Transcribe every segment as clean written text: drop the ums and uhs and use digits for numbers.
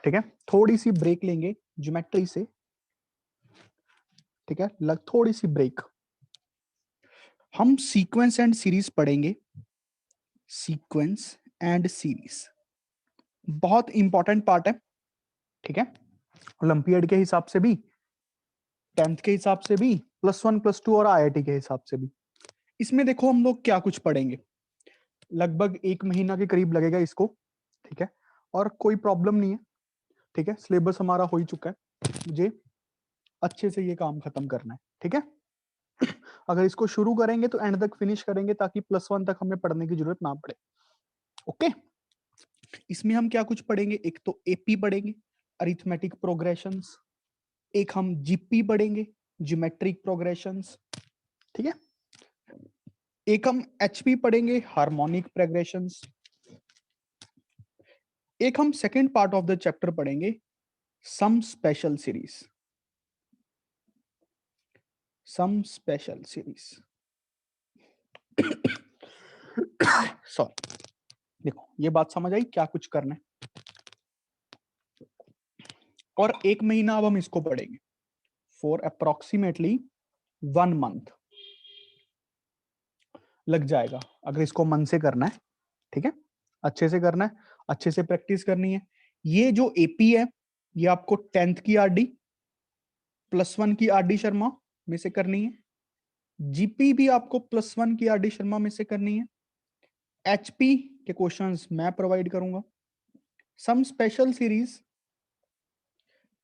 ठीक है, थोड़ी सी ब्रेक लेंगे ज्योमेट्री से, ठीक है, थोड़ी सी ब्रेक। हम सीक्वेंस एंड सीरीज पढ़ेंगे, सीक्वेंस एंड सीरीज बहुत इंपॉर्टेंट पार्ट है, ठीक है, ओलंपियाड के हिसाब से भी, 10th के हिसाब से भी, +1 +2 और IIT के हिसाब से भी। इसमें देखो हम लोग क्या कुछ पढ़ेंगे, लगभग 1 महीना के करीब लगेगा इसको, ठीक है, और कोई प्रॉब्लम नहीं है, ठीक है, सिलेबस हमारा हो ही चुका है, मुझे अच्छे से ये काम खत्म करना है, ठीक है। अगर इसको शुरू करेंगे तो एंड तक फिनिश करेंगे ताकि +1 तक हमें पढ़ने की जरूरत ना पड़े। ओके, इसमें हम क्या कुछ पढ़ेंगे, एक तो एपी पढ़ेंगे, अरिथमेटिक प्रोग्रेशंस, एक हम जीपी पढ़ेंगे, ज्योमेट्रिक प्रोग्रेशंस, ठीक है, एक हम एचपी पढ़ेंगे, हार्मोनिक प्रोग्रेशंस, एक हम second part of the chapter पढ़ेंगे, some special series, some special series. Sorry, देखो ये बात समझ आई क्या कुछ करना है, और 1 महीना अब हम इसको पढ़ेंगे फॉर अप्रोक्सीमेटली 1 मंथ लग जाएगा, अगर इसको मन से करना है, ठीक है, अच्छे से करना है, अच्छे से प्रैक्टिस करनी है। ये जो एपी है ये आपको 10th की आरडी, +1 की आरडी शर्मा में से करनी है, जीपी भी आपको +1 की आरडी शर्मा में से करनी है, एचपी के क्वेश्चंस मैं प्रोवाइड करूंगा, सम स्पेशल सीरीज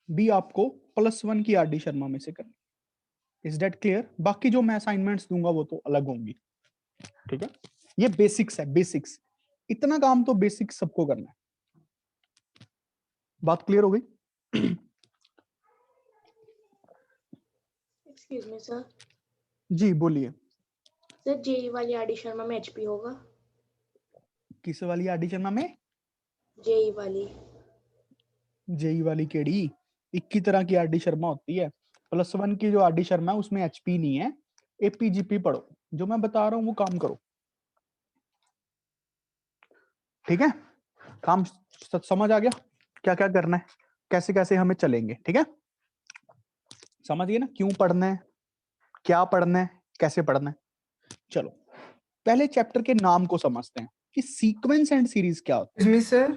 भी आपको +1 की आरडी शर्मा में से करनी है। Is that clear? बाकी जो मैं असाइनमेंट्स दूंगा वो तो अलग होंगी, ठीक है, ये बेसिक्स है, बेसिक्स, इतना काम तो बेसिक्स सबको करना है। बात क्लियर हो गई? Excuse me sir. जी बोलिए। सर जेई वाली आरडी शर्मा में एचपी होगा? किस वाली आरडी शर्मा में? जेई वाली। जेई वाली केड़ी? 21 तरह की आरडी शर्मा होती है, +1 की जो आरडी शर्मा है उसमें एचपी नहीं है, एपीजीपी पढ़ो, जो मैं बता रहा हूं वो काम करो, ठीक है, काम समझ आ गया क्या क्या करना है, कैसे कैसे हमें चलेंगे, ठीक है, समझ गए ना, क्यों पढ़ना है, क्या पढ़ना है, कैसे पढ़ना है। चलो पहले चैप्टर के नाम को समझते हैं कि सीक्वेंस एंड सीरीज क्या होता है। सर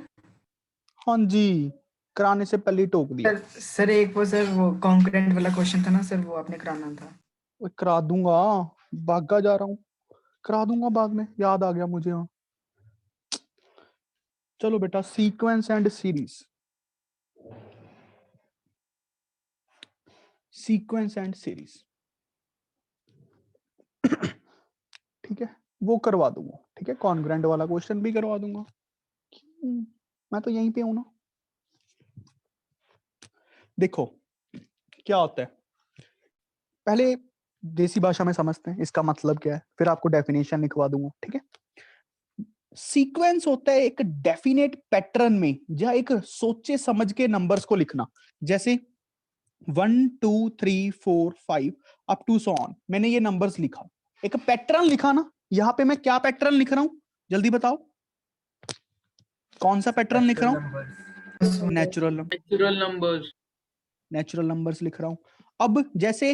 हाँ जी, कराने से पहले टोक दिया। सर एक वो सर वो कॉन्करेंट वाला क्वेश्चन था ना सर, वो आपने कराना था। वो करा दूंगा, भागा जा रहा हूँ, करा दूंगा बाद में, याद आ गया मुझे। हाँ चलो बेटा, sequence and series, sequence and series, ठीक है, वो करवा दूंगा, ठीक है, कॉन्ग्रेंट वाला क्वेश्चन भी करवा दूंगा, मैं तो यहीं पे हूं ना। देखो क्या होता है, पहले देसी भाषा में समझते हैं इसका मतलब क्या है, फिर आपको डेफिनेशन लिखवा दूंगा, ठीक है। सीक्वेंस होता है एक डेफिनेट पैटर्न में, या एक सोचे समझ के नंबर्स को लिखना, जैसे 1 2 3 4 5 अप टू सो ऑन, मैंने ये नंबर्स लिखा, एक पैटर्न लिखा ना। यहां पे मैं क्या पैटर्न लिख रहा हूं, जल्दी बताओ, कौन सा पैटर्न लिख रहा हूं? नेचुरल नंबर्स, नेचुरल नंबर्स लिख रहा हूं। अब जैसे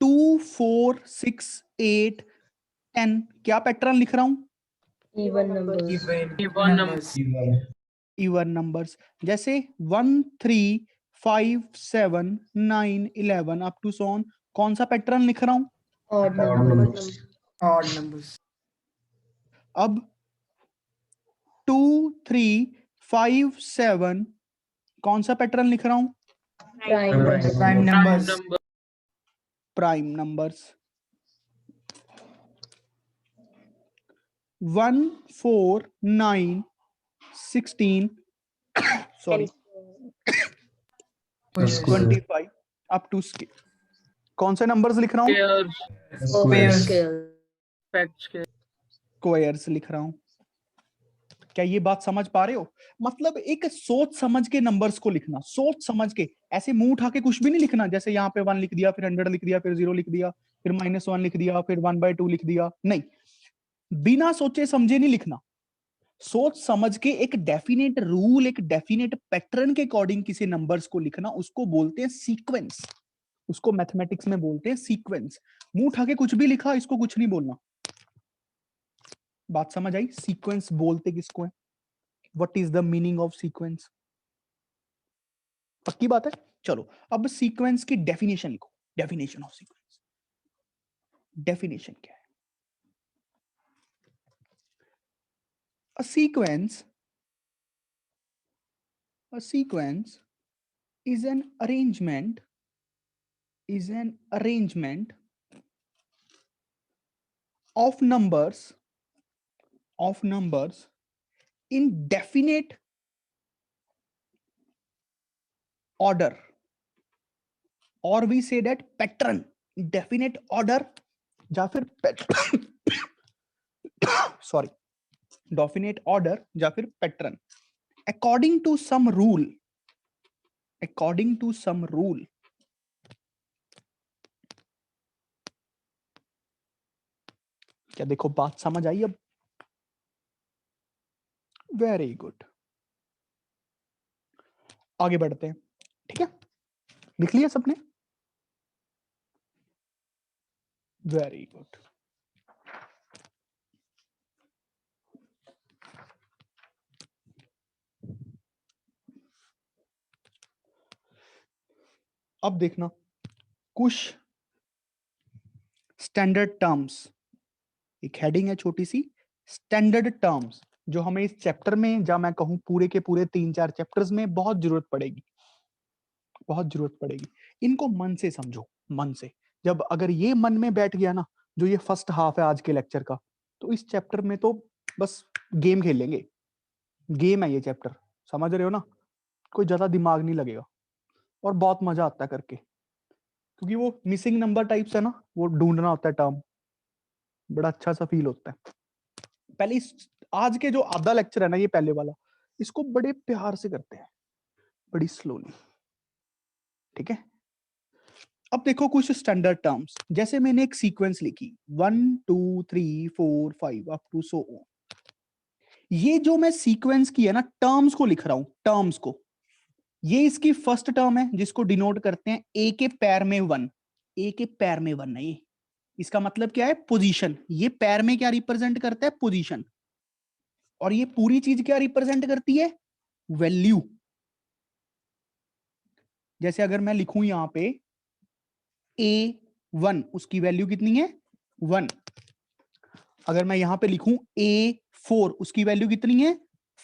2 4 6 8 10, क्या पैटर्न लिख रहा हूं? Even numbers. Even numbers. जैसे 1 3 5 7 9 11 अप टू सो ऑन, कौन सा पैटर्न लिख रहा हूं? Odd numbers. Odd numbers. अब 2 3 5 7, कौन सा पैटर्न लिख रहा हूं? Prime numbers. Prime numbers. 1 4 9 16 sorry 25 up to scale, कौन से नंबर्स लिख रहा हूं? स्क्वायर्स लिख रहा हूं। क्या ये बात समझ पा रहे हो? मतलब एक सोच समझ के नंबर्स को लिखना, सोच समझ के, ऐसे मुंह उठा के कुछ भी नहीं लिखना, जैसे यहाँ पे 1 लिख दिया, फिर 100 लिख दिया, फिर 0 लिख दिया, फिर -1 लिख दिया, फिर 1/2 लिख दिया, नहीं, बिना सोचे समझे नहीं लिखना। सोच समझ के एक डेफिनेट रूल, एक डेफिनेट पैटर्न के अकॉर्डिंग किसी नंबर्स को लिखना, उसको बोलते हैं सीक्वेंस। उसको मैथमेटिक्स में बोलते हैं सीक्वेंस। मुंह उठा के कुछ भी लिखा, इसको कुछ नहीं बोलना। बात समझ आई? सीक्वेंस बोलते किसको है? What is the meaning of sequence? पक्की बात है। चलो अब सीक्वेंस की डेफिनेशन लिखो। डेफिनेशन ऑफ सीक्वेंस, डेफिनेशन क्या है? A sequence is an arrangement of numbers in definite order, or we say that pattern, definite order या फिर sorry, definite order या फिर pattern according to some rule, क्या देखो बात समझ आई अब? वेरी गुड, आगे बढ़ते हैं। ठीक है, लिख लिया सबने? Very good. अब देखना कुछ स्टैंडर्ड टर्म्स, एक हेडिंग है छोटी सी, स्टैंडर्ड टर्म्स, जो हमें इस चैप्टर में, या मैं कहूं पूरे के पूरे 3-4 चैप्टर्स में बहुत जरूरत पड़ेगी, बहुत जरूरत पड़ेगी। इनको मन से समझो, मन से। जब अगर ये मन में बैठ गया ना, जो ये फर्स्ट हाफ है आज के लेक्चर का, तो इस चैप्टर में तो बस गेम खेलेंगे। गेम है ये चैप्टर, समझ रहे हो ना? कोई ज्यादा दिमाग नहीं लगेगा और बहुत मजा आता है करके, क्योंकि वो मिसिंग नंबर टाइप्स है ना, वो ढूंढना होता है टर्म, बड़ा अच्छा सा फील होता है। पहले आज के जो आधा लेक्चर है ना, ये पहले वाला, इसको बड़े प्यार से करते हैं, बड़ी स्लोली। ठीक है, अब देखो कुछ स्टैंडर्ड टर्म्स, जैसे मैंने एक सीक्वेंस लिखी 1 2 3 4 5 अप टू सो ऑन। ये जो मैं सीक्वेंस की है ना, टर्म्स को लिख रहा हूं, टर्म्स को। ये इसकी फर्स्ट टर्म है जिसको डिनोट करते हैं ए के पैर में 1। ए के पैर में 1 है ये, इसका मतलब क्या है? पोजीशन। ये पैर में क्या रिप्रेजेंट करता है? पोजीशन। और ये पूरी चीज क्या रिप्रेजेंट करती है? वैल्यू। जैसे अगर मैं लिखूं यहां पे A1, उसकी वैल्यू कितनी है? 1। अगर मैं यहां पे लिखूं A4, उसकी वैल्यू कितनी है?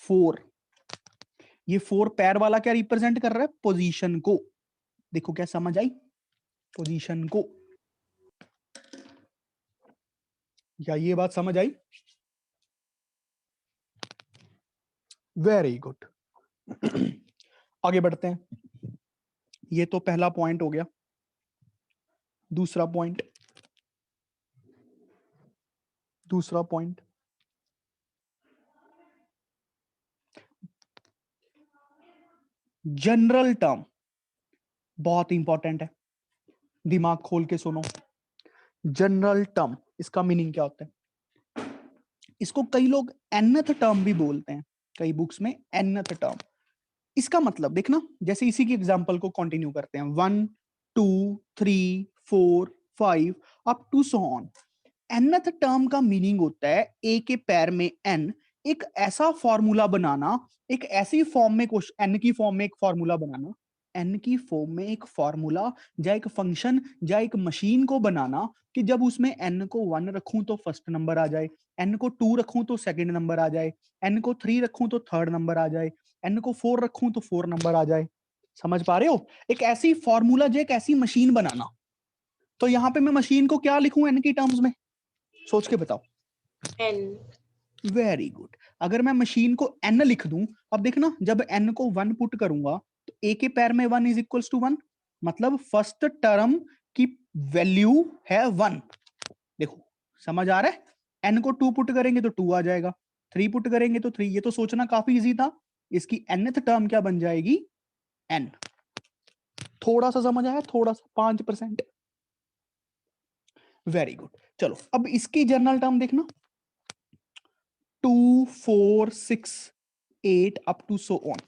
4। ये 4 पैर वाला क्या रिप्रेजेंट कर रहा है? पोजीशन को। देखो क्या समझ आई? पोजीशन को। क्या ये बात समझ आई? Very good. आगे बढ़ते हैं। ये तो पहला पॉइंट हो गया। दूसरा पॉइंट, जनरल टर्म, बहुत इंपॉर्टेंट है, दिमाग खोल के सुनो। जनरल टर्म, इसका मीनिंग क्या होता है? इसको कई लोग nth टर्म भी बोलते हैं, कई बुक्स में nth टर्म। इसका मतलब देखना, जैसे इसी की एग्जांपल को कंटिन्यू करते हैं, 1 2 3 4 5 up to so on. nth term का मीनिंग होता है ए के पैर में n, एक ऐसा फॉर्मूला बनाना, एक ऐसी फॉर्म में n की फॉर्म में एक फॉर्मूला बनाना, n की फॉर्म में एक फॉर्मूला या एक फंक्शन या एक मशीन को बनाना कि जब उसमें n को 1 रखूं तो फर्स्ट नंबर आ जाए, n को 2 रखूं तो सेकंड नंबर आ जाए, n को 3 रखूं तो थर्ड नंबर आ जाए, n को 4 रखूं तो 4 नंबर आ जाए। समझ पा रहे हो? एक ऐसी फॉर्मूला जो एक ऐसी मशीन बनाना। तो यहां पे मैं मशीन को क्या लिखूं n की टर्म्स में? सोच के बताओ। n। Very good. अगर मैं मशीन को n लिख दूं, अब देखना, जब n को 1 पुट करूंगा तो a के पैर में 1 इज इक्वल्स टू 1, मतलब फर्स्ट टर्म की वैल्यू है 1। देखो समझ आ रहा है? n को 2 पुट करेंगे तो 2 आ जाएगा, 3 पुट करेंगे तो 3। ये तो सोचना काफी इजी था। इसकी nth टर्म क्या बन जाएगी? n। थोड़ा सा समझ आया? थोड़ा सा, 5%। Very good. चलो अब इसकी जनरल टर्म देखना, 2, 4, 6, 8 up to so on.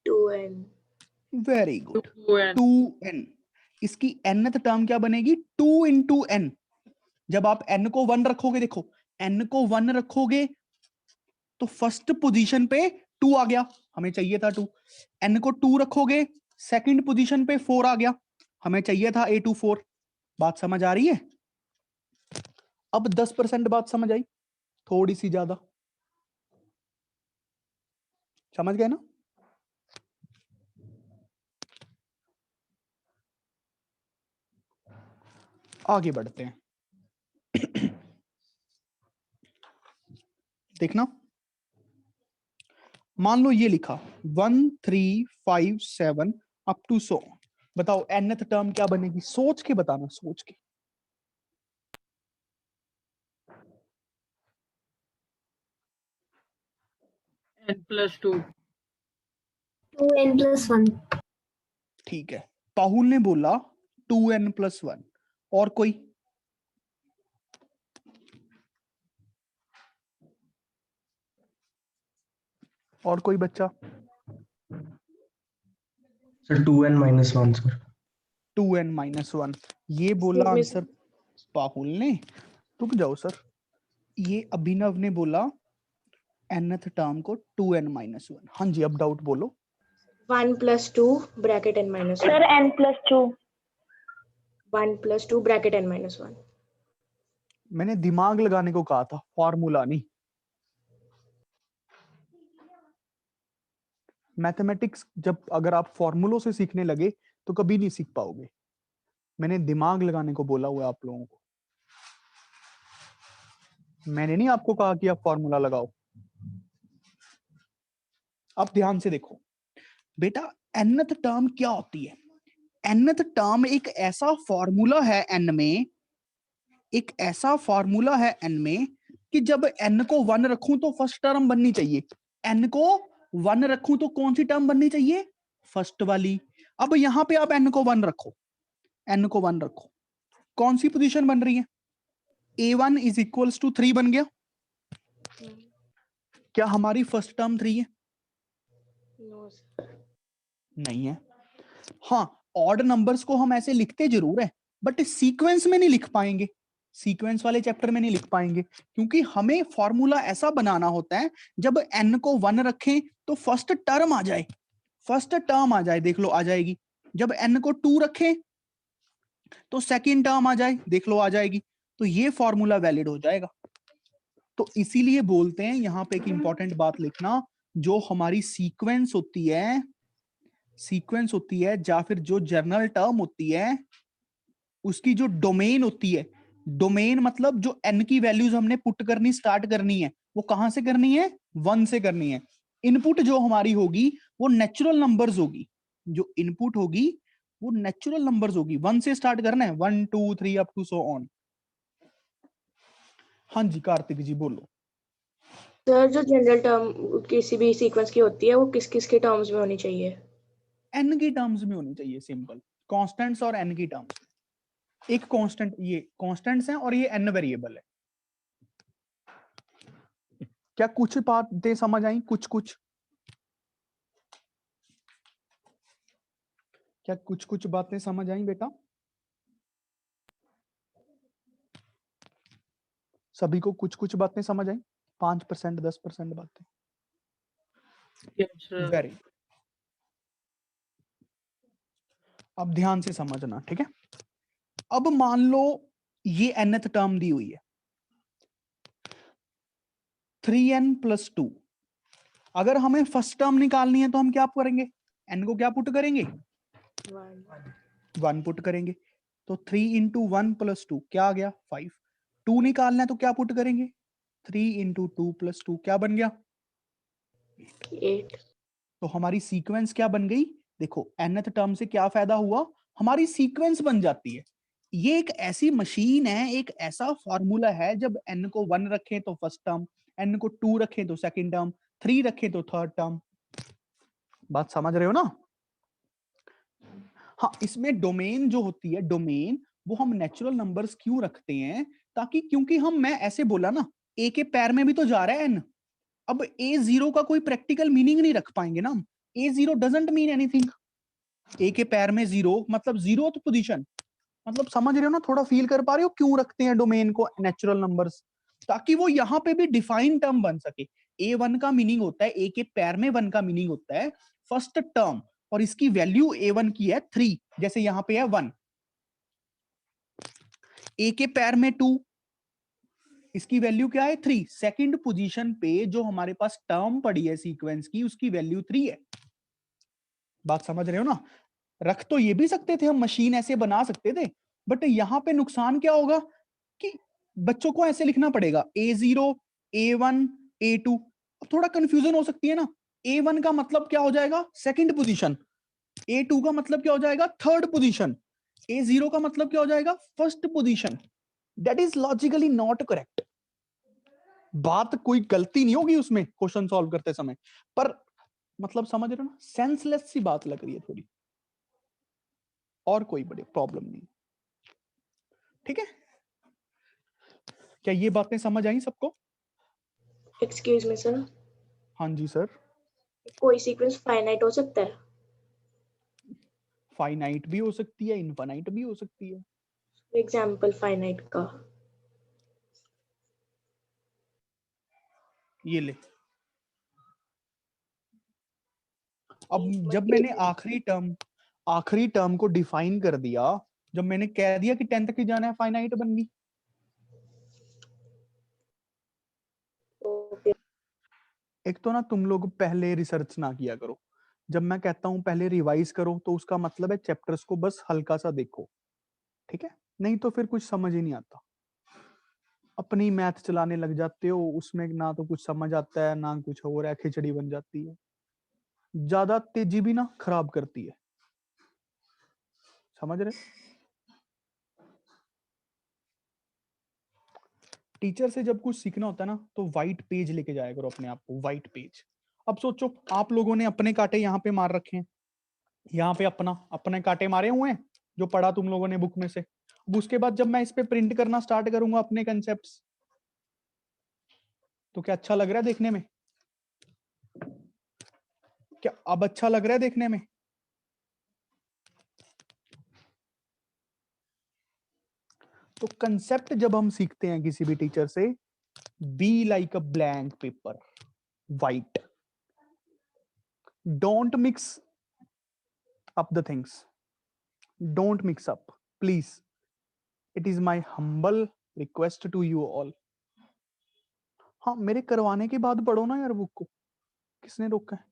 2n. Very good. 2n 2n. इसकी nth टर्म क्या बनेगी? 2 into n. जब आप n को 1 रखोगे, देखो n को 1 रखोगे तो फर्स्ट पोजीशन पे 2 आ गया, हमें चाहिए था 2. n को 2 रखोगे सेकंड पोजीशन पे 4 आ गया, हमें चाहिए था A24. बात समझ आ रही है? अब 10% बात समझ आई, थोड़ी सी ज्यादा समझ गए ना? आगे बढ़ते हैं. देखना, मान लो ये लिखा 1, 3, 5, 7 अप टू सो. बताओ nth टर्म क्या बनेगी? सोच के बताना, सोच के. n plus 2 2n plus 1. ठीक है, पाहुल ने बोला 2n plus 1. और कोई? और कोई बच्चा? Sir 2n minus 1 sir. 2n minus 1. ये बोला Excuse me, आंसर पाहुल ने. रुक जाओ सर, ये अभिनव ने बोला nth टर्म को 2n minus 1. हाँ जी, अब डाउट बोलो. 1 plus 2 bracket n minus 1. Sir n plus 2 1 plus 2 bracket n minus 1. मैंने दिमाग लगाने को कहा था, फॉर्मूला नहीं. मैथमेटिक्स जब अगर आप फॉर्मूलों से सीखने लगे तो कभी नहीं सीख पाओगे. मैंने दिमाग लगाने को बोला हुआ है आप लोगों को. मैंने नहीं आपको कहा कि आप फॉर्मूला लगाओ. अब ध्यान से देखो बेटा, nth टर्म क्या होती है? nth टर्म एक ऐसा फॉर्मूला है n में, एक ऐसा फॉर्मूला है n में कि जब n को 1 रखूं तो फर्स्ट टर्म बननी चाहिए. n को 1 रखूं तो कौन सी टर्म बननी चाहिए? फर्स्ट वाली. अब यहां पे आप n को 1 रखो, n को 1 रखो, कौन सी पोजीशन बन रही है? a1 इज इक्वल्स टू 3 बन गया. क्या हमारी फर्स्ट टर्म 3 है? No, sir. नहीं है. हाँ, ऑड नंबर्स को हम ऐसे लिखते जरूर है, बट सीक्वेंस में नहीं लिख पाएंगे. सीक्वेंस वाले चैप्टर में नहीं लिख पाएंगे, क्योंकि हमें फॉर्मूला ऐसा बनाना होता है जब n को 1 रखें तो फर्स्ट टर्म आ जाए. फर्स्ट टर्म आ जाए, देख लो आ जाएगी. जब n को 2 रखें तो सेकंड टर्म आ जाए, देख लो आ जाएगी. तो ये फॉर्मूला वैलिड हो जाएगा. तो इसीलिए बोलते हैं, यहां पे एक इंपॉर्टेंट बात लिखना, जो हमारी सीक्वेंस होती है, सीक्वेंस होती है या फिर जो जर्नल टर्म होती है, उसकी जो डोमेन होती है, डोमेन मतलब जो n की वैल्यूज हमने पुट करनी स्टार्ट करनी है, वो कहां से करनी है? 1 से करनी है. इनपुट जो हमारी होगी वो नेचुरल नंबर्स होगी. जो इनपुट होगी वो नेचुरल नंबर्स होगी. 1 से स्टार्ट करना है, 1, 2, 3 अप टू सो ऑन. हाँ जी कार्तिक जी बोलो. सर जो जनरल टर्म किसी भी सीक्वेंस की होती है वो किस किस के टर्म्स में होनी चाहिए? n की टर्म्स में होनी चाहिए. सिंपल कांस्टेंट्स और n की टर्म्स. एक कांस्टेंट, ये कांस्टेंट्स हैं और ये n वेरिएबल है. क्या कुछ बातें समझ आई? कुछ कुछ क्या कुछ कुछ बातें समझ आई बेटा? सभी को कुछ कुछ बातें समझ आई? 5% 10% बातें. yes sir very. अब ध्यान से समझना, ठीक है? अब मान लो ये nth टर्म दी हुई है 3n plus 2. अगर हमें फर्स्ट टर्म निकालनी है तो हम क्या करेंगे? n को क्या पुट करेंगे? 1 पुट करेंगे. तो 3 into 1 plus 2 क्या आ गया? 5. 2 निकालना है तो क्या पुट करेंगे? 3 into 2 plus 2 क्या बन गया? 8. तो हमारी सीक्वेंस क्या बन गई? देखो nth टर्म से क्या फायदा हुआ? हमारी सीक्वेंस बन जाती है. ये एक ऐसी मशीन है, एक ऐसा फॉर्मूला है, जब n को 1 रखें तो फर्स्ट टर्म, n को 2 रखें तो सेकंड टर्म, 3 रखें तो थर्ड टर्म. बात समझ रहे हो ना? हाँ, इसमें डोमेन जो होती है, डोमेन वो हम नेचुरल नंबर्स क्यों रखते हैं? ताकि क्योंकि मैं ऐसे बोला ना, ए के पैर में भी तो जा रहा है एन, अब ए जीरो का कोई प्रैक्टिकल मीनिंग नहीं रख पाएंगे ना हम, ए जीरो डजंट मीन एनीथिंग, ए के पैर में जीरो मतलब जीरो तो पोजीशन, मतलब समझ रहे हो ना, थोड़ा फील कर पा रहे हो क्यों रखते हैं डोमेन को नेचुरल नंबर्स, ताकि वो यहाँ पे भी डिफाइन टर्म बन सके। ए वन का मीनिंग होता है, ए के पैर में वन का मीनिंग होता है फर्स्ट टर्म, और इसकी वैल्यू ए वन की है 3, जैसे यहाँ पे है 1, ए के पैर में 2, इसकी वैल्यू क्या है 3, सेकंड पोजीशन पे जो हमारे पास टर्म पड़ी है सीक्वेंस की उसकी वैल्यू 3 है। बात समझ रहे हो ना? रख तो ये भी सकते थे हम, मशीन ऐसे बना सकते थे, बट यहाँ पे नुकसान क्या होगा कि बच्चों को ऐसे लिखना पड़ेगा A0, A1, A2, थोड़ा कंफ्यूजन हो सकती है ना। A1 का मतलब क्या हो जाएगा सेकंड पोजीशन, A2 का मतलब क्या हो जाएगा थर्ड पोजीशन, A0 का मतलब क्या हो जाएगा first position. That is logically not correct. बात कोई गलती नहीं होगी उसमें क्वेश्चन सॉल्व करते समय, पर मतलब समझ रहे हो ना, सेंसलेस सी बात लग रही है थोड़ी, और कोई बड़ी प्रॉब्लम नहीं। ठीक है, क्या ये बातें समझ आई सबको? एक्सक्यूज मी सर, हाँ जी सर। कोई सीक्वेंस फाइनाइट हो सकता है? फाइनाइट भी हो सकती है, इनफाइनाइट भी हो सकती है। एग्जाम्पल फाइनाइट का। ये ले, अब जब मैंने आखिरी टर्म को डिफाइन कर दिया, जब मैंने कह दिया कि 10 तक ही जाना है, फाइनाइट बन गई। ओके एक तो ना तुम लोग पहले रिसर्च ना किया करो, जब मैं कहता हूं पहले रिवाइज करो तो उसका मतलब है चैप्टर्स को बस हल्का सा देखो, ठीक है? नहीं तो फिर कुछ समझ ही नहीं आता, अपनी मैथ चलाने लग जाते हो, उसमें ना तो कुछ समझ आता है ना कुछ हो रहा है, खिचड़ी बन जाती है। ज्यादा तेजी भी ना खराब करती है, समझ रहे? टीचर से जब कुछ सीखना होता है ना तो व्हाइट पेज लेके जाया करो अपने आप को, व्हाइट पेज। अब सोचो आप लोगों ने अपने कांटे यहाँ पे मार रखे हैं, यहाँ पे अपने कांटे मारे हुए हैं जो पढ़ा तुम लोगों ने बुक में से। अब उसके बाद जब मैं इस पे प्रिंट करना स्टार्ट करूंगा अपने कंसेप्ट्स, तो क्या अच्छा लग रहा है देखने में? क्या अब अच्छा लग रहा है देखने में? तो कंसेप्ट जब हम सीखते हैं किसी भी टीचर से, be like a blank paper, white, don't mix up the things, don't mix up please, it is my humble request to you all. हाँ, मेरे करवाने के बाद पढ़ो ना यार बुक को, किसने रोका है?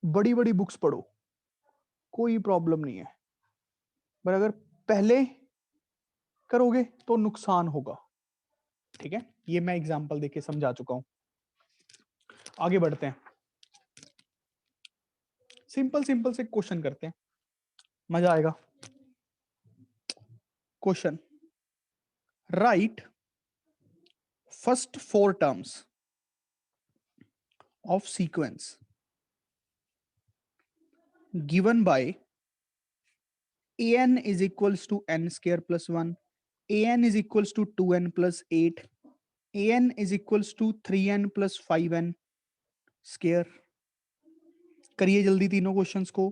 बड़ी बड़ी बुक्स पढ़ो, कोई प्रॉब्लम नहीं है, पर अगर पहले करोगे तो नुकसान होगा। ठीक है, ये मैं एग्जांपल देके समझा चुका हूं। आगे बढ़ते हैं, सिंपल सिंपल से क्वेश्चन करते हैं, मजा आएगा। Question, right first 4 terms of sequence given by an is equals to n square plus 1, an is equals to 2n plus 8, an is equals to 3n plus 5n square। करिए जल्दी तीनों questions को।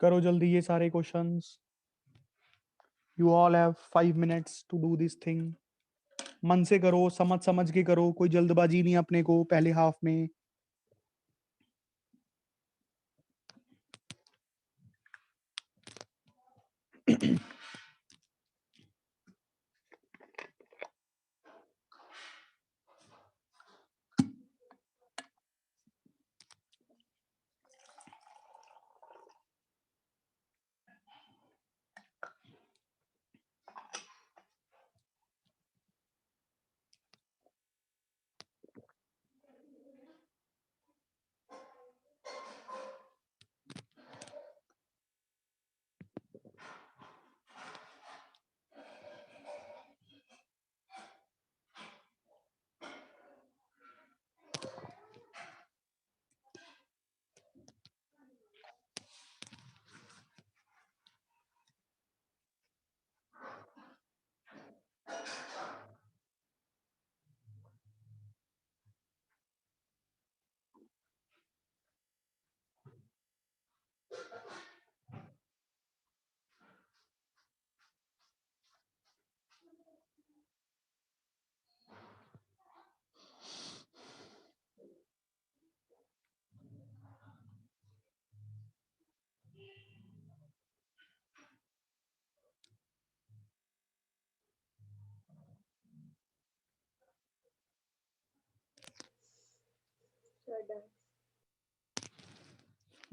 करो जल्दी ये सारे questions. You all have 5 minutes to do this thing. मन से करो, समझ समझ के करो, कोई जल्दबाजी नहीं अपने को पहले हाफ में।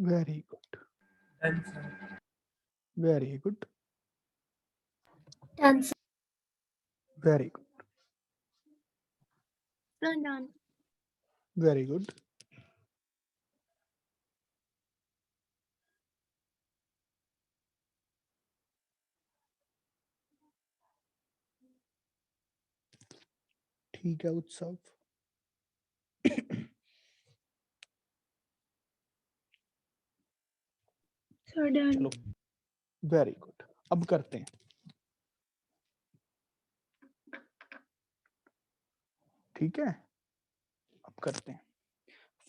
Very good, Done, sir. Very good, Done, sir. Very good, Done. Very good. ठीक है उत्सव. Sir, done. चलो, वेरी गुड. अब करते हैं. ठीक है, अब करते हैं.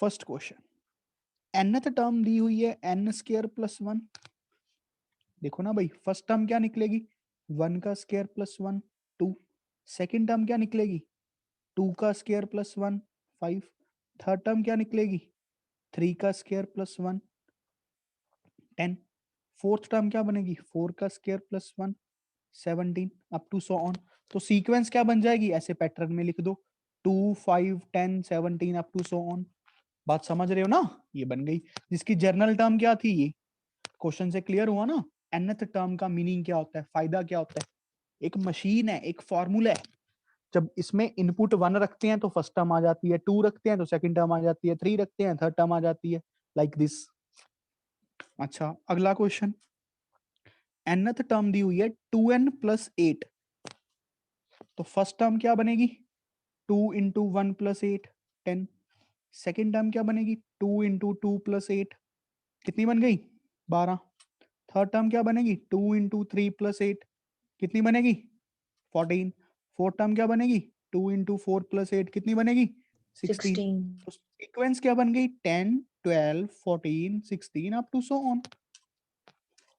फर्स्ट क्वेश्चन, nth टर्म दी हुई है n स्क्वायर प्लस 1. देखो ना भाई, फर्स्ट टर्म क्या निकलेगी, 1 का स्क्वायर प्लस 1 2. सेकंड टर्म क्या निकलेगी, 2 का स्क्वायर प्लस 1 5. थर्ड टर्म क्या निकलेगी, 3 का स्क्वायर प्लस 1 10. फोर्थ टर्म क्या बनेगी, 4 का square plus 1 17 up to so on. तो सीक्वेंस क्या बन जाएगी, ऐसे पैटर्न में लिख दो, 2 5 10 17 अप टू सो ऑन. बात समझ रहे हो ना, ये बन गई. जिसकी जर्नल टर्म क्या थी, ये क्वेश्चन से क्लियर हुआ ना. nth टर्म का मीनिंग क्या होता है, फायदा क्या होता है, एक मशीन है, एक फॉर्मूला है. जब इसमें इनपुट 1 रखते हैं तो फर्स्ट टर्म आ जाती है, 2 रखते हैं तो सेकंड टर्म आ जाती है, 3 रखते हैं थर्ड टर्म आ जाती है, लाइक दिस. अच्छा, अगला क्वेश्चन, nth टर्म दी हुई है 2n प्लस 8. तो फर्स्ट टर्म क्या बनेगी, 2 इंटू 1 प्लस 8 10. सेकेंड टर्म क्या बनेगी, 2 इंटू 2 प्लस 8, कितनी बन गई 12. थर्ड टर्म क्या बनेगी, 2 इंटू 3 प्लस 8, कितनी बनेगी 14. फोर्थ टर्म क्या बनेगी, 2 इंटू 4 प्लस 8, कितनी बनेगी 16. तो सीक्वेंस क्या बन गई, 10 12 14 16 अप टू सो ऑन.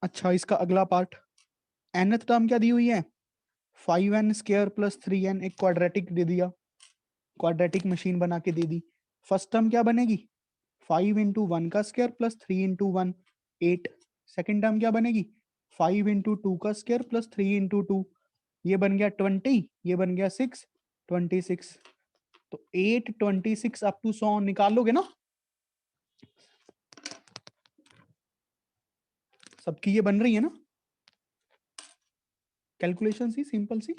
अच्छा, इसका अगला पार्ट, nth टर्म क्या दी हुई है, 5n स्क्वायर प्लस 3n, एक क्वाड्रेटिक दे दिया, क्वाड्रेटिक मशीन बना के दे दी. फर्स्ट टर्म क्या बनेगी, 5 इंटू 1 का square plus 3 into 1 8. Second term क्या बनेगी, 5 इंटू 2 का स्क्वायर प्लस 3 इंटू 2, ये बन गया 20, ये बन गया 6 26. तो 8 26 अप टू 100 निकाल लोगे ना, सबकी ये बन रही है ना, कैलकुलेशन सी सिंपल सी.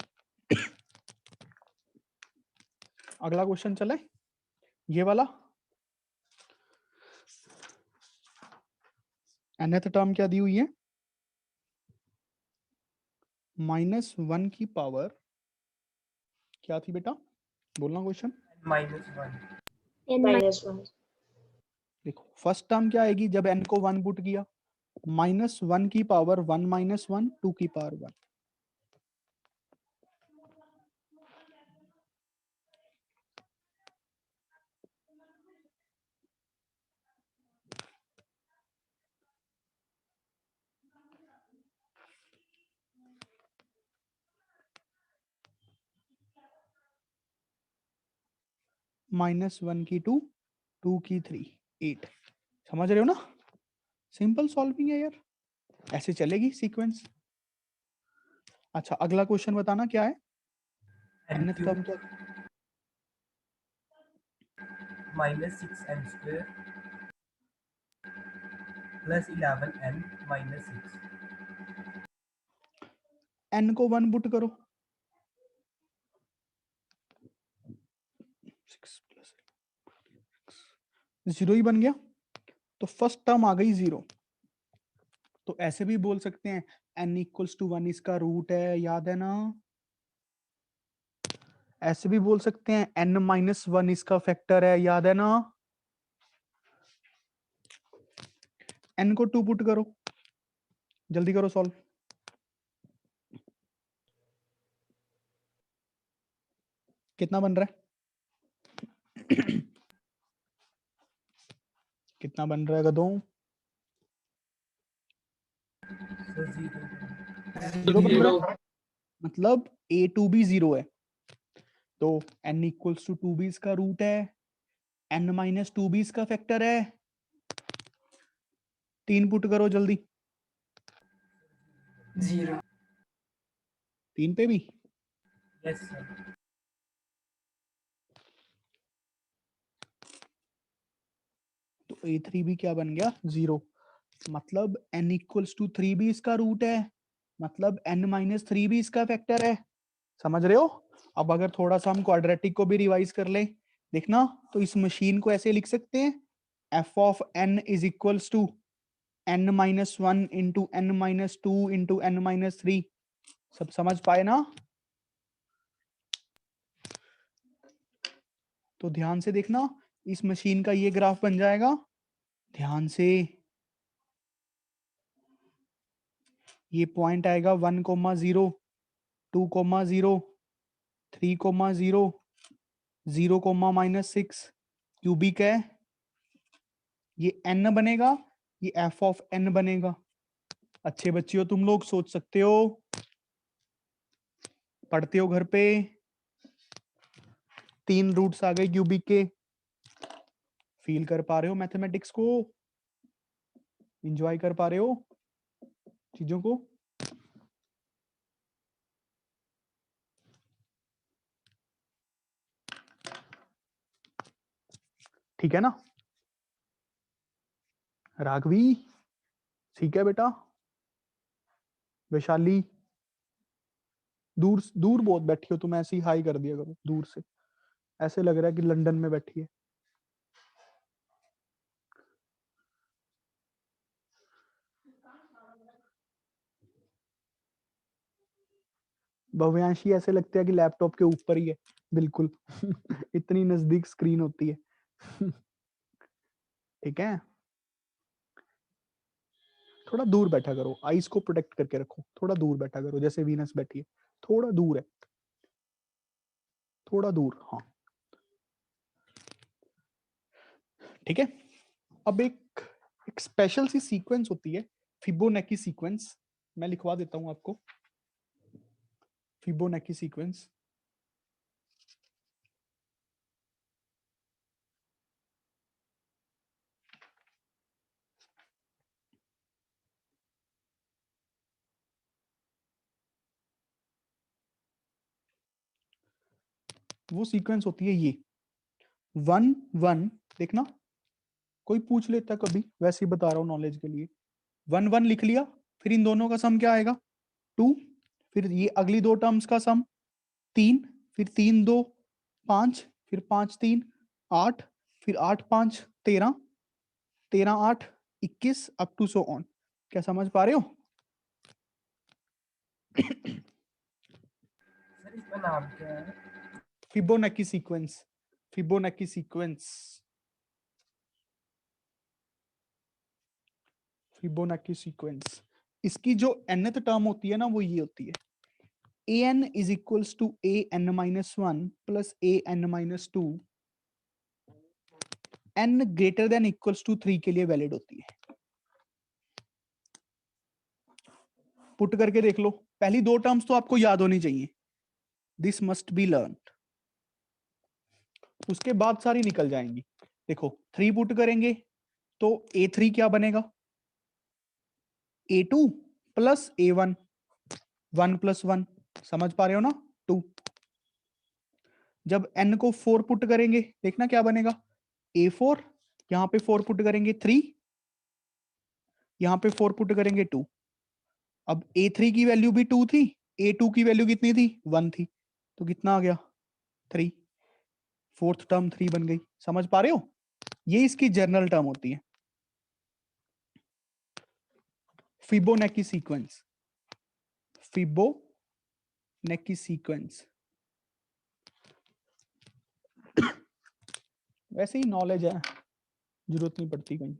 अगला क्वेश्चन चले, ये वाला. nth टर्म क्या दी हुई है, -1 की पावर क्या थी बेटा, बोलना क्वेश्चन. -1. N -1. देखो फर्स्ट टर्म क्या आएगी, जब n को 1 पुट किया, -1 की पावर 1 -1 2 की पावर 1. -1 की 2 2 की 3 8. समझ रहे हो ना, सिंपल सॉल्विंग है यार, ऐसे चलेगी सीक्वेंस. अच्छा, अगला क्वेश्चन बताना क्या है, N nth टर्म क्या, -6n square plus 11n minus 6. n को 1 पुट करो, 6 प्लस 0 ही बन गया. तो फर्स्ट टर्म आ गई 0. तो ऐसे भी बोल सकते हैं n इक्वल्स टू 1 इसका रूट है, याद है ना. ऐसे भी बोल सकते हैं n माइनस 1 इसका फैक्टर है, याद है ना. n को 2 पुट करो, जल्दी करो सॉल्व. कितना बन रहा है कितना बन रहा है गधों, So 0. 0 बन रहा है, मतलब a टू b 0 है. तो n इक्वल्स टू 2b इसका रूट है, n माइनस 2b इसका फैक्टर है. 3 पुट करो जल्दी, 0. 3 पे भी. Yes, sir. तो तो a3 भी क्या बन गया 0, मतलब n इक्वल्स टू 3 भी इसका रूट है, मतलब n माइनस 3 भी इसका फैक्टर है। समझ रहे हो? अब अगर थोड़ा सा हम क्वाड्रेटिक को भी रिवाइज कर ले, देखना, तो इस मशीन को ऐसे लिख सकते हैं, f of n is equals to n minus 1 into n minus 2 into n minus 3। सब समझ पाए ना? तो ध्यान से देखना, इस मशीन का ये ग्राफ बन जाएगा, ध्यान से, ये पॉइंट आएगा 1,0, 2,0, 3,0, 0,-6 क्यूबिक है, ये n बनेगा, ये f ऑफ n बनेगा। अच्छे बच्चे हो तुम लोग, सोच सकते हो, पढ़ते हो घर पे, 3 रूट्स आ गए क्यूबिक के। फील कर पा रहे हो मैथमेटिक्स को? एंजॉय कर पा रहे हो चीजों को? ठीक है ना राघवी? ठीक है बेटा? वैशाली? दूर दूर बहुत बैठी हो तुम, ऐसे ही हाई कर दिया करो दूर से, ऐसे लग रहा है कि लंदन में बैठी है। भव्यांशी ऐसे लगता है कि लैपटॉप के ऊपर ही है बिल्कुल इतनी नजदीक स्क्रीन होती है ठीक है, थोड़ा दूर बैठा करो, आईज को प्रोटेक्ट करके रखो, थोड़ा दूर बैठा करो, जैसे वीनस बैठी है, थोड़ा दूर है, थोड़ा दूर, हाँ ठीक है। अब एक स्पेशल सी सीक्वेंस होती है, फिबोनेकी सीक्वेंस, मैं लिखवा देता हूं आपको, फिबोनेकी सीक्वेंस। वो सीक्वेंस होती है ये 1 1, देखना कोई पूछ लेता कभी, वैसे ही बता रहा हूं नॉलेज के लिए, 1 1 लिख लिया, फिर इन दोनों का सम क्या आएगा 2, फिर ये अगली दो टर्म्स का सम 3, फिर 3 2 5, फिर 5 3 8, फिर 8 5 13, 13 8 21 अप टू सो ऑन। क्या समझ पा रहे हो? सर इसका नाम क्या है? फिबोनेकी सीक्वेंस, फिबोनेकी सीक्वेंस, फिबोनेकी सीक्वेंस। इसकी जो nth टर्म होती है ना, वो ये होती है, an is equals to an minus 1 plus an minus 2, n greater than equals to 3 के लिए वैलिड होती है। पुट करके देख लो, पहली दो टर्म्स तो आपको याद होनी चाहिए, दिस मस्ट बी लर्न, उसके बाद सारी निकल जाएंगी। देखो 3 पुट करेंगे तो a3 क्या बनेगा, a2 प्लस a1, 1 प्लस 1, समझ पा रहे हो ना, 2। जब n को 4 पुट करेंगे, देखना क्या बनेगा, a4, यहां पे 4 पुट करेंगे 3, यहां पे 4 पुट करेंगे 2। अब a3 की वैल्यू भी 2 थी, a2 की वैल्यू कितनी थी 1 थी, तो कितना आ गया 3, फोर्थ टर्म 3 बन गई। समझ पा रहे हो? ये इसकी जर्नल टर्म होती है, फिबोनेकी सीक्वेंस, फिबोनेकी सीक्वेंस। वैसे ही नॉलेज है, जरूरत नहीं पड़ती कहीं।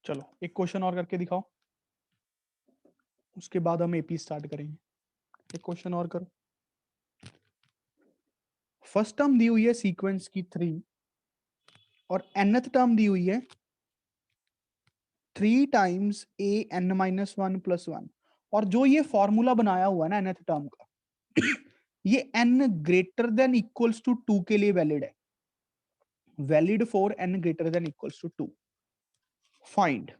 चलो एक क्वेश्चन और करके दिखाओ, उसके बाद हम एपी स्टार्ट करेंगे। एक क्वेश्चन और करो। फर्स्ट टर्म दी हुई है सीक्वेंस की 3 और nth टर्म दी हुई है 3 times a n minus 1 plus 1, और जो ये फॉर्मूला बनाया हुआ है ना nth टर्म का ये n greater than equals to 2 के लिए वैलिड है। valid for n greater than equals to 2. Find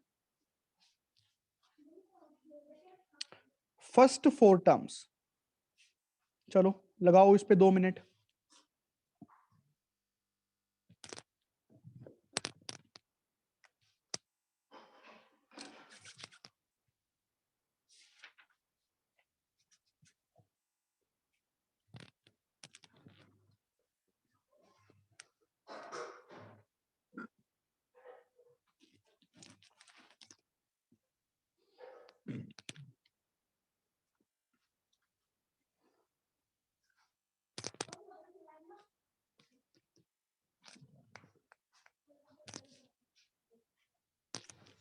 first 4 terms. चलो लगाओ इस पे 2 minute.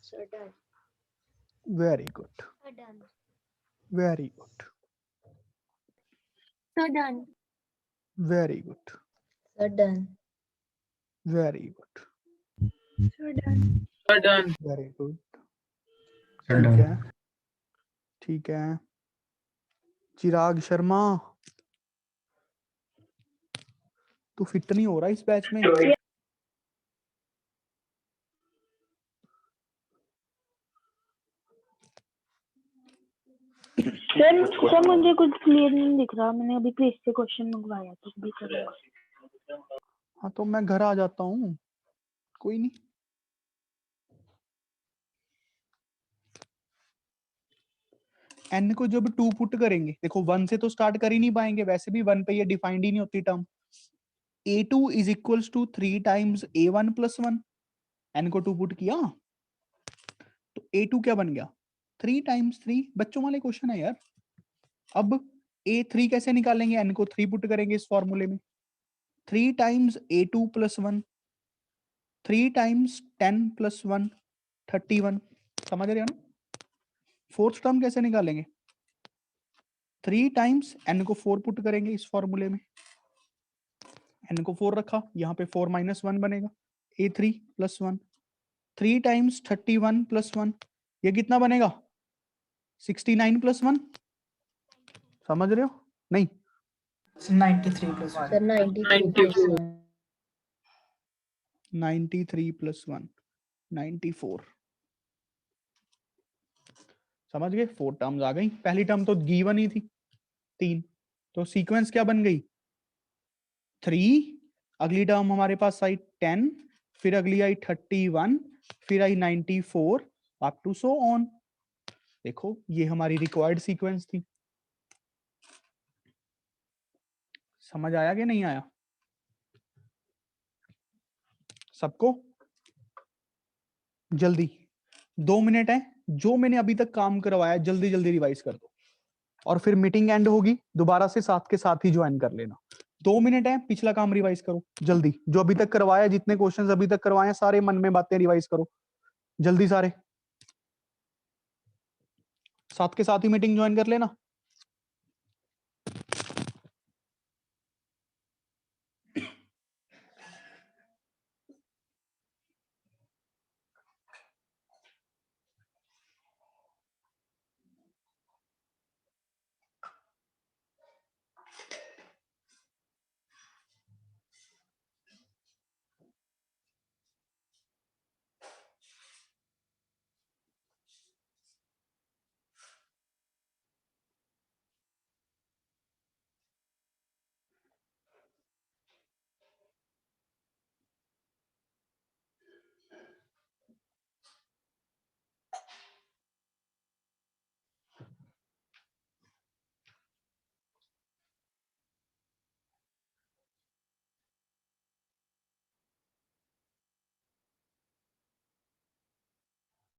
Sir, done. Very good. So done. Very good. So done. Very good. Sir, done. Very good. So done. Very good. Sir, ठीक done. है. ठीक है. चिराग शर्मा, तू fit नहीं हो रहा इस बैच में. सर मुझे कुछ क्लियर नहीं दिख रहा. मैंने अभी क्विज से क्वेश्चन मंगवाया तो भी करूंगा. हाँ तो मैं घर आ जाता हूँ, कोई नहीं. एन को जब 2 पुट करेंगे, देखो 1 से तो स्टार्ट कर ही नहीं पाएंगे, वैसे भी 1 पे ये डिफाइंड ही नहीं होती term. a2 is equals to 3 times a1 plus 1. N को 2 पुट किया तो a2 क्या बन गया? 3 टाइम्स 3. बच्चों वाले क्वेश्चन है यार. अब a3 कैसे निकालेंगे? n को 3 पुट करेंगे इस फॉर्मूले में. 3 times a2 plus 1, 3 times 10 plus 1 31. समझ रहे हो ना? फोर्थ टर्म कैसे निकालेंगे? 3 टाइम्स n को 4 पुट करेंगे इस फॉर्मूले में. n को 4 रखा, यहाँ पे 4 माइनस 1 बनेगा. a3 plus 1. 3 टाइम्स 31 प्लस 1, ये कितना बनेगा? 69 प्लस 1. समझ रहे हो? नहीं, 93 plus Sir, 93 plus 1. 93 प्लस 1 94. समझ गए? 4 टर्म्स आ गई. पहली टर्म तो गिवन ही थी 3, तो सीक्वेंस क्या बन गई? 3. अगली टर्म हमारे पास आई 10, फिर अगली आई 31, फिर आई 94 अप टू सो ऑन. देखो ये हमारी रिक्वायर्ड सीक्वेंस थी. समझ आया कि नहीं आया सबको? जल्दी 2 मिनट है. जो मैंने अभी तक काम करवाया जल्दी जल्दी रिवाइज कर दो, और फिर मीटिंग एंड होगी, दोबारा से साथ के साथ ही ज्वाइन कर लेना. 2 मिनट है, पिछला काम रिवाइज करो जल्दी. जो अभी तक करवाया, जितने क्वेश्चंस अभी तक करवाए, सारे मन में बातें रिवाइज करो जल्दी. सारे साथ के साथ ही मीटिंग ज्वाइन कर लेना.